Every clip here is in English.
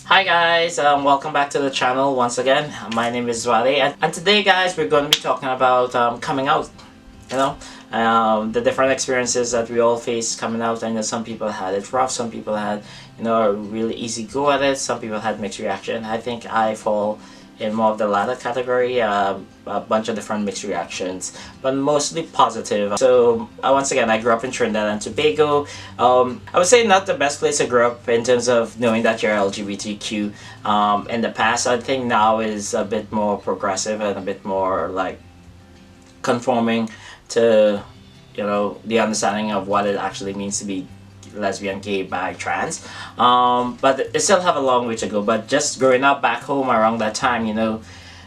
Hi guys, welcome back to the channel once again. My name is Zwade, and today guys we're going to be talking about coming out. You know, the different experiences that we all face coming out. I know some people had it rough, some people had a really easy go at it, some people had mixed reaction. I think I fall in more of the latter category, a bunch of different mixed reactions, but mostly positive. So once again, I grew up in Trinidad and Tobago. I would say not the best place to grow up in terms of knowing that you're LGBTQ. In the past, I think now is a bit more progressive and a bit more like conforming to the understanding of what it actually means to be lesbian, gay, bi, trans. But it still have a long way to go. But just growing up back home around that time,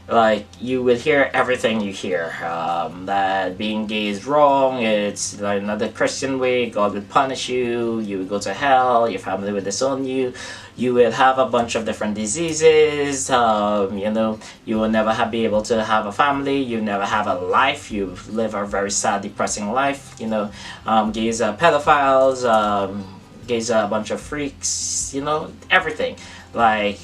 like you would hear everything you hear, that being gay is wrong, it's like not the Christian way, God would punish you, you would go to hell, your family would disown you would have a bunch of different diseases, you will never be able to have a family, you never have a life, you live a very sad, depressing life. Gays are pedophiles, gays are a bunch of freaks, everything. Like,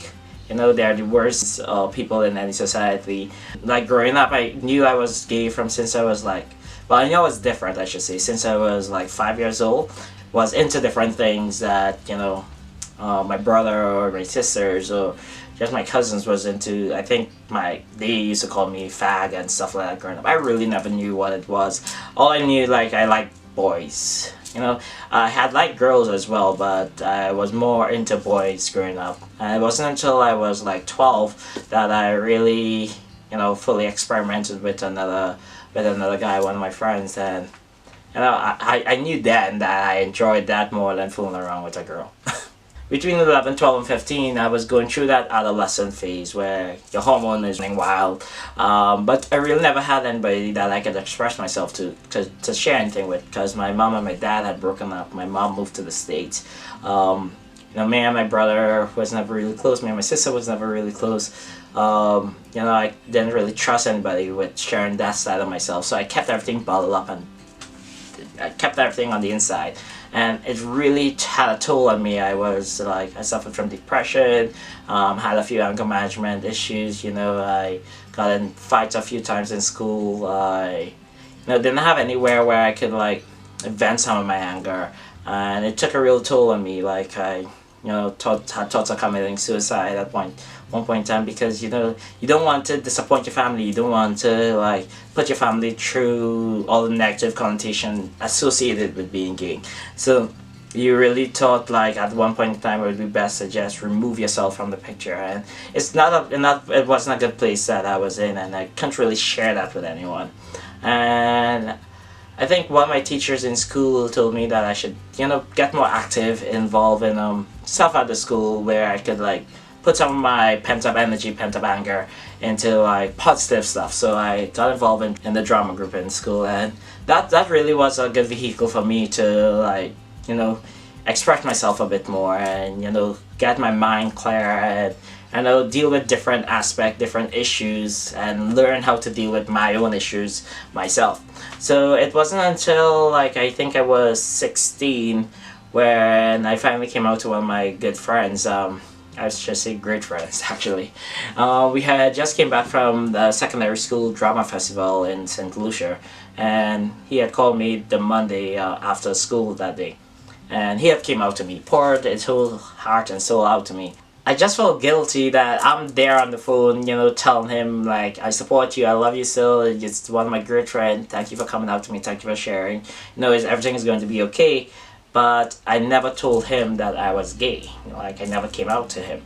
they're the worst people in any society. Like growing up, I knew I was gay from since I was like, well, I know it's different, I should say, since I was like 5 years old. Was into different things that, my brother or my sisters or just my cousins was into. I think they used to call me fag and stuff like that growing up. I really never knew what it was. All I knew, like, I liked boys. I had liked girls as well, but I was more into boys growing up. And it wasn't until I was like 12 that I really, fully experimented with another guy, one of my friends, and I knew then that I enjoyed that more than fooling around with a girl. Between 11, 12, and 15, I was going through that adolescent phase where your hormone is running wild. But I really never had anybody that I could express myself to share anything with, because my mom and my dad had broken up. My mom moved to the States. Me and my brother was never really close. Me and my sister was never really close. I didn't really trust anybody with sharing that side of myself. So I kept everything bottled up and I kept everything on the inside. And it really had a toll on me. I suffered from depression, had a few anger management issues. I got in fights a few times in school. I didn't have anywhere where I could like vent some of my anger, and it took a real toll on me. Like I had thoughts of committing suicide at one point in time, because you don't want to disappoint your family. You don't want to like put your family through all the negative connotation associated with being gay. So you really thought like at one point in time it would be best to just remove yourself from the picture, and it wasn't a good place that I was in, and I couldn't really share that with anyone. And I think one of my teachers in school told me that I should, get more active, involved in stuff at the school where I could like put some of my pent-up energy, pent-up anger into like positive stuff. So I got involved in the drama group in school, and that really was a good vehicle for me to like, express myself a bit more and, get my mind clear and deal with different aspects, different issues, and learn how to deal with my own issues myself. So it wasn't until like I think I was 16 when I finally came out to one of my good friends. I should say great friends, actually. We had just came back from the secondary school drama festival in St. Lucia, and he had called me the Monday after school that day, and he had came out to me, poured his whole heart and soul out to me. I just felt guilty that I'm there on the phone, telling him like, I support you, I love you still, you're just one of my great friends, thank you for coming out to me, thank you for sharing, everything is going to be okay. But I never told him that I was gay. Like I never came out to him,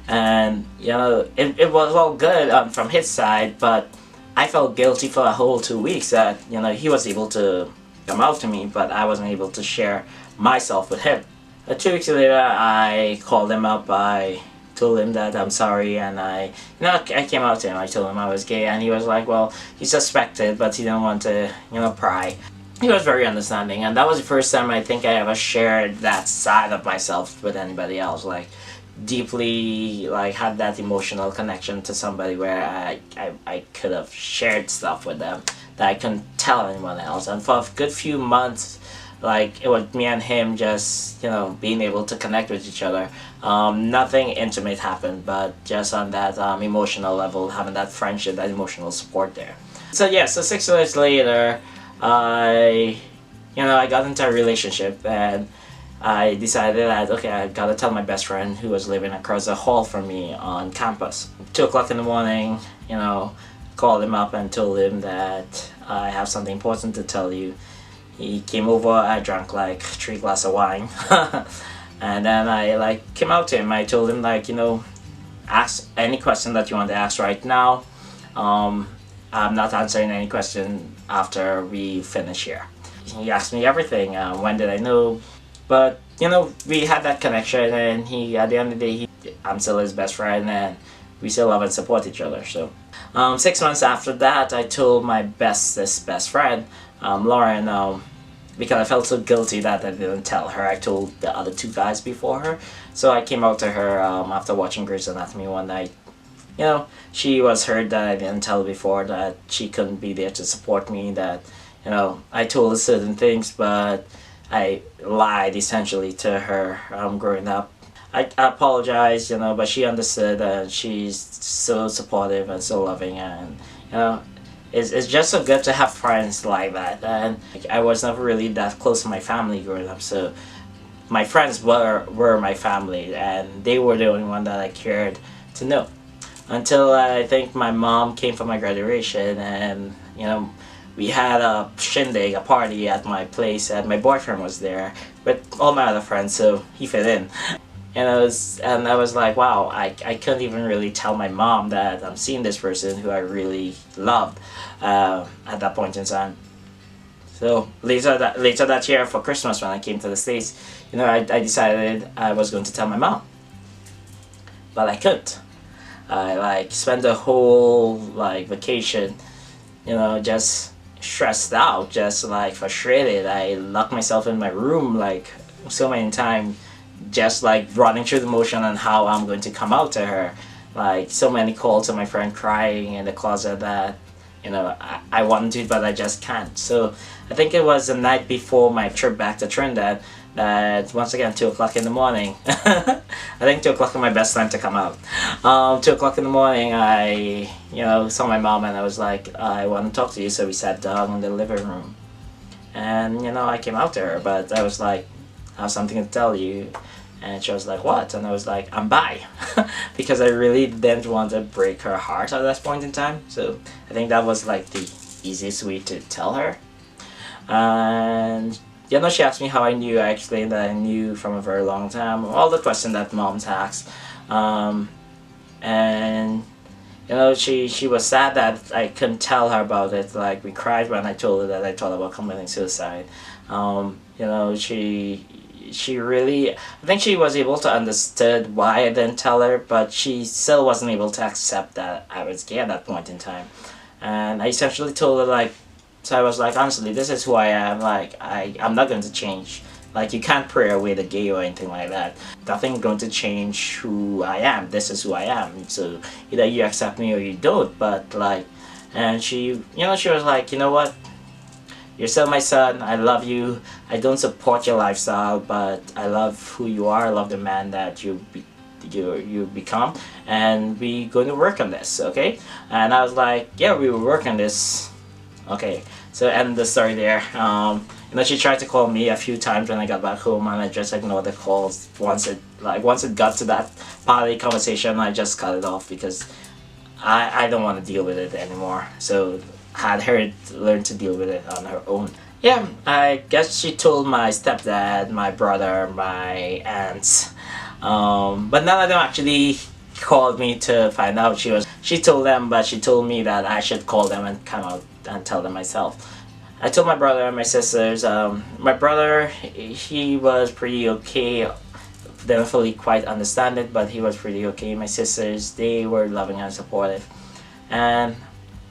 and it was all good from his side, but I felt guilty for a whole 2 weeks that he was able to come out to me, but I wasn't able to share myself with him. 2 weeks later, I called him up. I told him that I'm sorry, and I came out to him. I told him I was gay, and he was like, well, he suspected, but he didn't want to pry. He was very understanding, and that was the first time I think I ever shared that side of myself with anybody else, like deeply like had that emotional connection to somebody where I could have shared stuff with them that I couldn't tell anyone else. And for a good few months like it was me and him just, you know, being able to connect with each other. Nothing intimate happened, but just on that emotional level, having that friendship, that emotional support there. So yeah, so 6 years later, I got into a relationship, and I decided that, okay, I gotta tell my best friend who was living across the hall from me on campus. 2 o'clock in the morning, called him up and told him that I have something important to tell you. He came over, I drank like 3 glasses of wine. And then I came out to him. I told him ask any question that you want to ask right now. I'm not answering any question after we finish here. He asked me everything. When did I know? But we had that connection, and at the end of the day, I'm still his best friend, and we still love and support each other. So 6 months after that, I told my bestest best friend, Lauren, because I felt so guilty that I didn't tell her. I told the other 2 guys before her. So I came out to her after watching Grey's Anatomy one night. She was hurt that I didn't tell before, that she couldn't be there to support me, that I told her certain things, but I lied essentially to her growing up. I apologized, but she understood, and she's so supportive and so loving, and it's just so good to have friends like that. And I was never really that close to my family growing up, so my friends were my family, and they were the only one that I cared to know. Until I think my mom came for my graduation, and we had a shindig, a party at my place, and my boyfriend was there with all my other friends, so he fit in. And I was like, wow, I couldn't even really tell my mom that I'm seeing this person who I really loved at that point in time. So later that year for Christmas, when I came to the States, I decided I was going to tell my mom, but I couldn't. I spent the whole vacation, just stressed out, just frustrated. I locked myself in my room so many times, just running through the motion on how I'm going to come out to her. So many calls to my friend crying in the closet that I want to, but I just can't. So I think it was the night before my trip back to Trinidad that, once again, 2 o'clock in the morning. I think 2 o'clock is my best time to come out. 2 o'clock in the morning, I saw my mom, and I was like, I want to talk to you. So we sat down in the living room, and I came out to her, but I was like, I have something to tell you. And she was like, what? And I was like, I'm bi. Because I really didn't want to break her heart at that point in time. So I think that was the easiest way to tell her. And she asked me how I knew. I explained that I knew from a very long time. All the questions that moms ask. And she was sad that I couldn't tell her about it. We cried when I told her that I thought about committing suicide. She really, I think she was able to understand why I didn't tell her, but she still wasn't able to accept that I was gay at that point in time. And I essentially told her so I was like, honestly, this is who I am. I'm not going to change. You can't pray away the gay or anything like that. Nothing's going to change who I am. This is who I am. So either you accept me or you don't. But and she, she was like, you know what? You're still my son. I love you. I don't support your lifestyle, but I love who you are. I love the man that you become, and we're going to work on this, okay? And I was like, yeah, we will work on this. Okay, so end the story there. She tried to call me a few times when I got back home, and I just ignored the calls. Once it got to that part of the conversation, I just cut it off because I don't want to deal with it anymore. So had her learn to deal with it on her own. Yeah, I guess she told my stepdad, my brother, my aunts, but none of them actually called me to find out. She told them, but she told me that I should call them and come out and tell them myself. I told my brother and my sisters. My brother, he was pretty okay. Didn't fully quite understand it, but he was pretty okay. My sisters, they were loving and supportive. And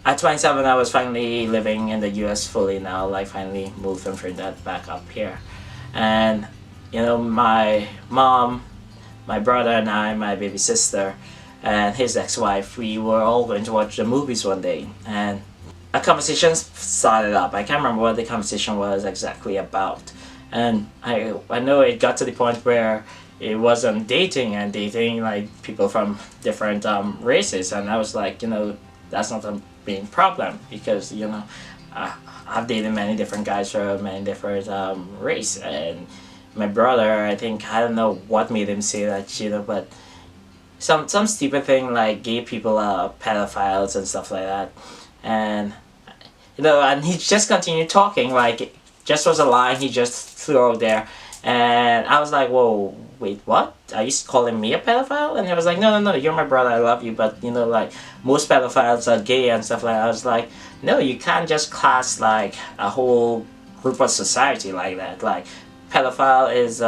at 27, I was finally living in the US fully now. Finally moved from Trinidad back up here. And my mom, my brother and I, my baby sister, and his ex-wife, we were all going to watch the movies one day. And a conversation started up. I can't remember what the conversation was exactly about. And I know it got to the point where it wasn't dating and dating like people from different races, and I was like, that's not a main problem, because uh, I've dated many different guys from many different race. And my brother, I think, I don't know what made him say that, but some stupid thing like gay people are pedophiles and stuff like that. And and he just continued talking like it just was a line he just threw out there. And I was like, whoa, wait, what? Are you calling me a pedophile? And he was like, no, no, no, you're my brother, I love you, but like most pedophiles are gay and stuff like that. I was like, no, you can't just class like a whole group of society like that. Like pedophile is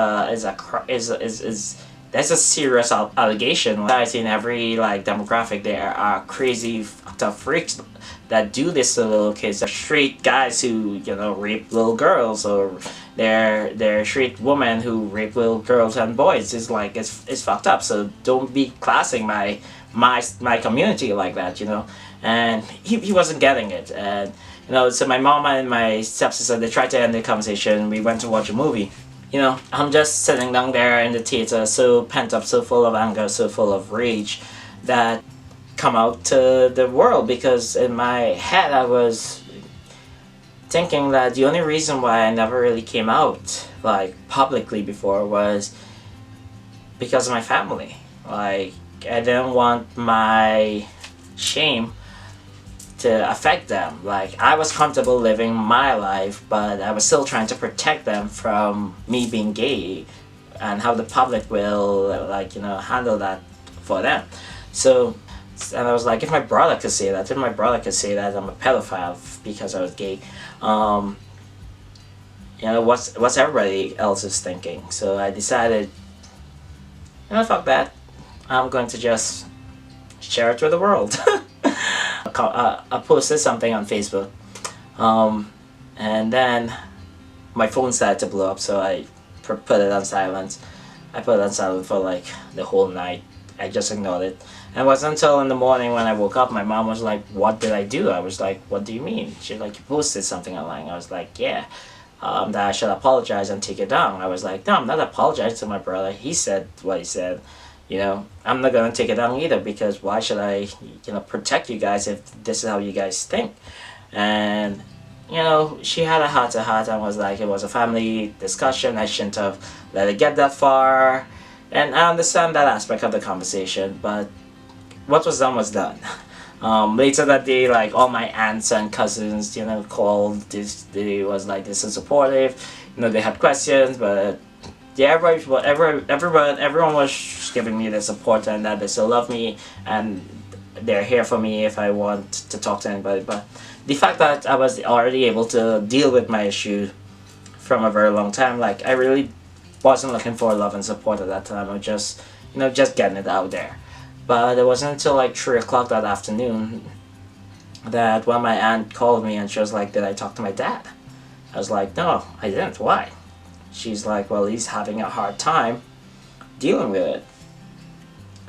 that's a serious allegation. Society in every like demographic, there are crazy fucked up freaks that do this to little kids. They're straight guys who rape little girls, or they're straight women who rape little girls and boys. It's like it's fucked up. So don't be classing my community like that. And he wasn't getting it. And so my mom and my stepsister, they tried to end the conversation. We went to watch a movie. I'm just sitting down there in the theater, so pent up, so full of anger, so full of rage, that come out to the world, because in my head I was thinking that the only reason why I never really came out like publicly before was because of my family. Like, I didn't want my shame to affect them. Like, I was comfortable living my life, but I was still trying to protect them from me being gay and how the public will handle that for them. So, and I was like, if my brother could say that, I'm a pedophile because I was gay, what's everybody else is thinking? So I decided, fuck that. I'm going to just share it with the world. I posted something on Facebook, and then my phone started to blow up, so I put it on silent. I put it on silent for like the whole night. I just ignored it. And it wasn't until in the morning when I woke up, my mom was like, what did I do? I was like, what do you mean? She's like, you posted something online. I was like, yeah, that I should apologize and take it down. I was like, no, I'm not apologizing to my brother. He said what he said. I'm not gonna take it down either, because why should I, protect you guys if this is how you guys think? And, she had a heart-to-heart and was like, it was a family discussion. I shouldn't have let it get that far. And I understand that aspect of the conversation, but what was done was done. Later that day, like, all my aunts and cousins, called. They was like, this is supportive. They had questions, but yeah, everyone was giving me the support, and that they still love me and they're here for me if I want to talk to anybody. But the fact that I was already able to deal with my issue from a very long time, like, I really wasn't looking for love and support at that time. I was just, just getting it out there. But it wasn't until like 3 o'clock that afternoon that when my aunt called me and she was like, did I talk to my dad? I was like, no, I didn't. Why? She's like, well, he's having a hard time dealing with it.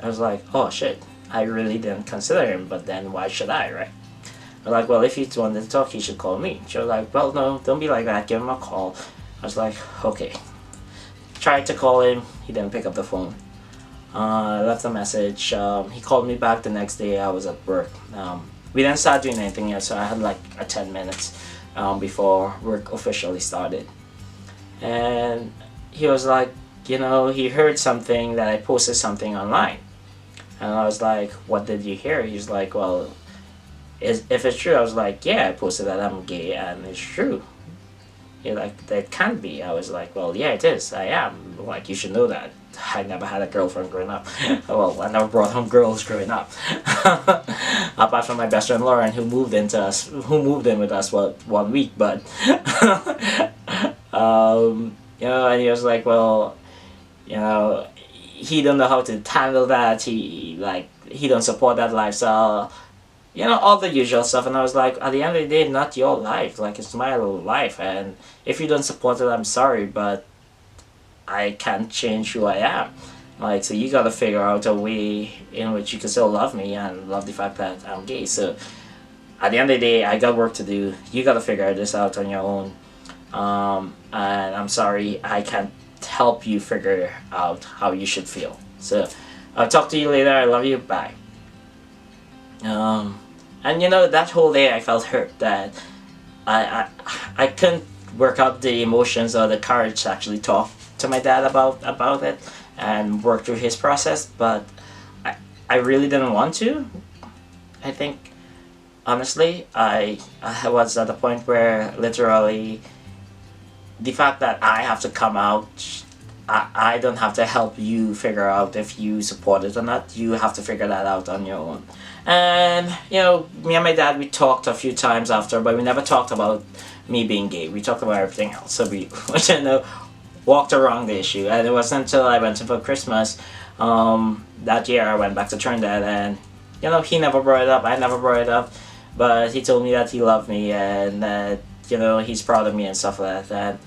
I was like, oh shit, I really didn't consider him, but then why should I, right? I was like, well, if he wanted to talk, he should call me. She was like, well, no, don't be like that, give him a call. I was like, okay. Tried to call him, he didn't pick up the phone. I left a message. He called me back the next day. I was at work. We didn't start doing anything yet, so I had like a 10 minutes before work officially started. And he was like, he heard something that I posted something online. And I was like, what did you hear? He's like, well, if it's true. I was like, yeah, I posted that I'm gay and it's true. He's like, that can't be. I was like, well, yeah, it is. I am. Like, you should know that. I never had a girlfriend growing up. Well, I never brought home girls growing up. Apart from my best friend Lauren, who moved in with us 1 week, but and he was like, well, he don't know how to handle that. He don't support that lifestyle. All the usual stuff. And I was like, at the end of the day, not your life. Like, it's my life, and if you don't support it, I'm sorry, but I can't change who I am. Like, so you gotta figure out a way in which you can still love me and love the fact that I'm gay. So at the end of the day, I got work to do. You gotta figure this out on your own. and I'm sorry I can't help you figure out how you should feel. So I'll talk to you later. I love you. Bye. Um, and that whole day I felt hurt that I couldn't work out the emotions or the courage to actually talk to my dad about it and work through his process, but I really didn't want to. I think honestly I was at a point where literally the fact that I have to come out, I don't have to help you figure out if you support it or not. You have to figure that out on your own. And me and my dad, we talked a few times after, but we never talked about me being gay. We talked about everything else. So we walked around the issue. And it wasn't until I went in for Christmas that year I went back to Trinidad, and he never brought it up. I never brought it up, but he told me that he loved me and that he's proud of me and stuff like that.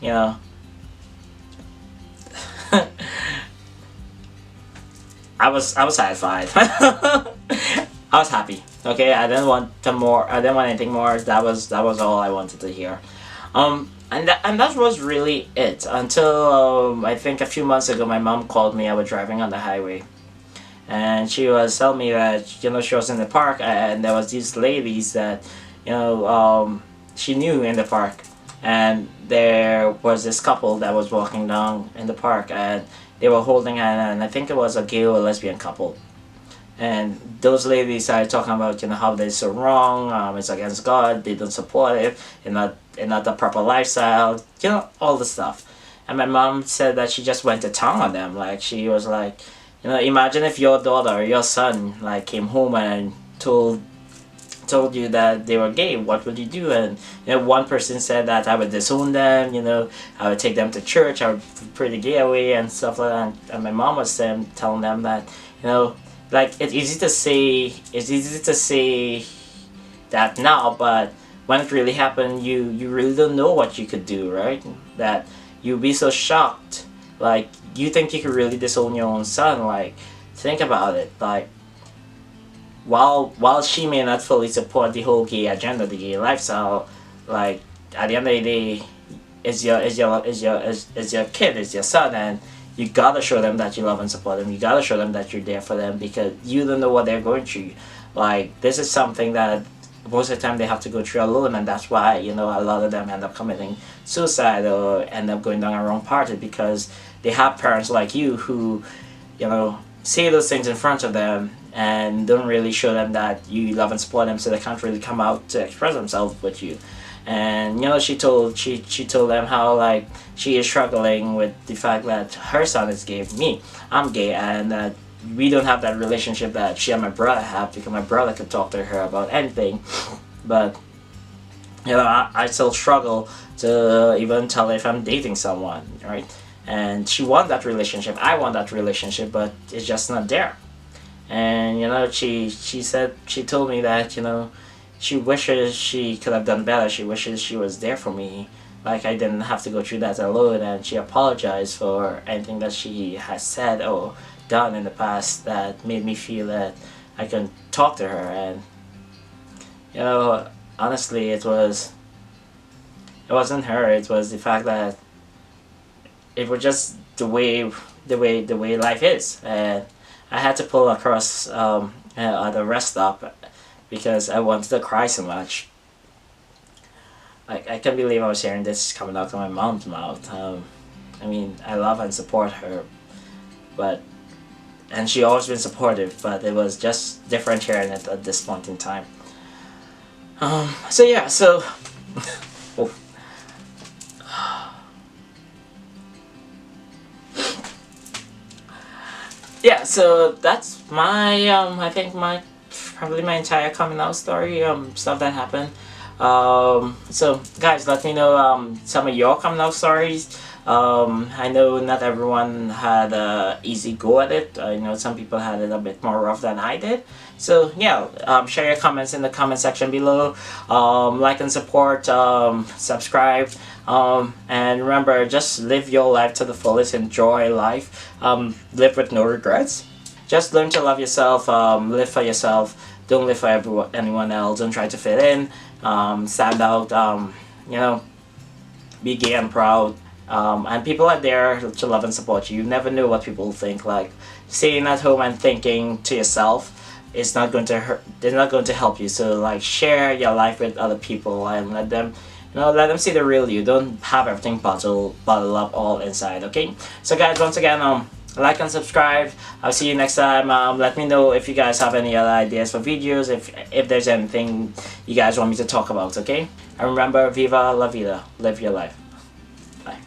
And I was satisfied. I was happy. Okay, I didn't want more. I didn't want anything more. That was all I wanted to hear. And that was really it until I think a few months ago my mom called me. I was driving on the highway, and she was telling me that she was in the park and there was these ladies that she knew in the park, and there was this couple that was walking down in the park and they were holding hand, and I think it was a gay or lesbian couple. And those ladies started talking about how they're so wrong, it's against God, they don't support it, and not the proper lifestyle, all the stuff. And my mom said that she just went to town on them. Like, she was like, imagine if your daughter or your son like came home and told you that they were gay, what would you do? And one person said that I would disown them, I would take them to church, I would pray the gay away and stuff like that. And my mom was telling them that like, it's easy to say that now, but when it really happened, you really don't know what you could do, right? That you'd be so shocked. Like, you think you could really disown your own son. Like, think about it. Like, while she may not fully support the whole gay agenda, the gay lifestyle, like, at the end of the day, it's your kid, it's your son, and you gotta show them that you love and support them. You gotta show them that you're there for them, because you don't know what they're going through. Like, this is something that most of the time they have to go through alone, and that's why a lot of them end up committing suicide or end up going down a wrong path, because they have parents like you who say those things in front of them and don't really show them that you love and support them, so they can't really come out to express themselves with you. And she told them how, like, she is struggling with the fact that her son is gay, I'm gay, and that we don't have that relationship that she and my brother have, because my brother could talk to her about anything. But I still struggle to even tell if I'm dating someone, right? And she wants that relationship, I want that relationship, but it's just not there. And she told me that she wishes she could have done better. She wishes she was there for me, like I didn't have to go through that alone. And she apologized for anything that she has said or done in the past that made me feel that I can talk to her. And honestly, it wasn't her. It was the fact that it was just the way life is, and I had to pull across at the rest stop because I wanted to cry so much. I can't believe I was hearing this coming out of my mom's mouth. I mean, I love and support her, and she always been supportive, but it was just different hearing it at this point in time. So yeah, so oh. Yeah, so that's my I think probably my entire coming out story, stuff that happened. So guys, let me know some of your coming out stories. I know not everyone had a easy go at it. I know some people had it a bit more rough than I did. So yeah, share your comments in the comment section below. Like and support, subscribe, and remember, just live your life to the fullest. Enjoy life. Live with no regrets. Just learn to love yourself. Live for yourself. Don't live for anyone else. Don't try to fit in. Stand out. be gay and proud. And people are there to love and support you. You never know what people think. Like sitting at home and thinking to yourself is not going to hurt. It's not going to help you. So like share your life with other people and let them, let them see the real you. Don't have everything bottled up all inside. Okay. So guys, once again, like and subscribe. I'll see you next time. Let me know if you guys have any other ideas for videos. If there's anything you guys want me to talk about. Okay. And remember, Viva la vida. Live your life. Bye.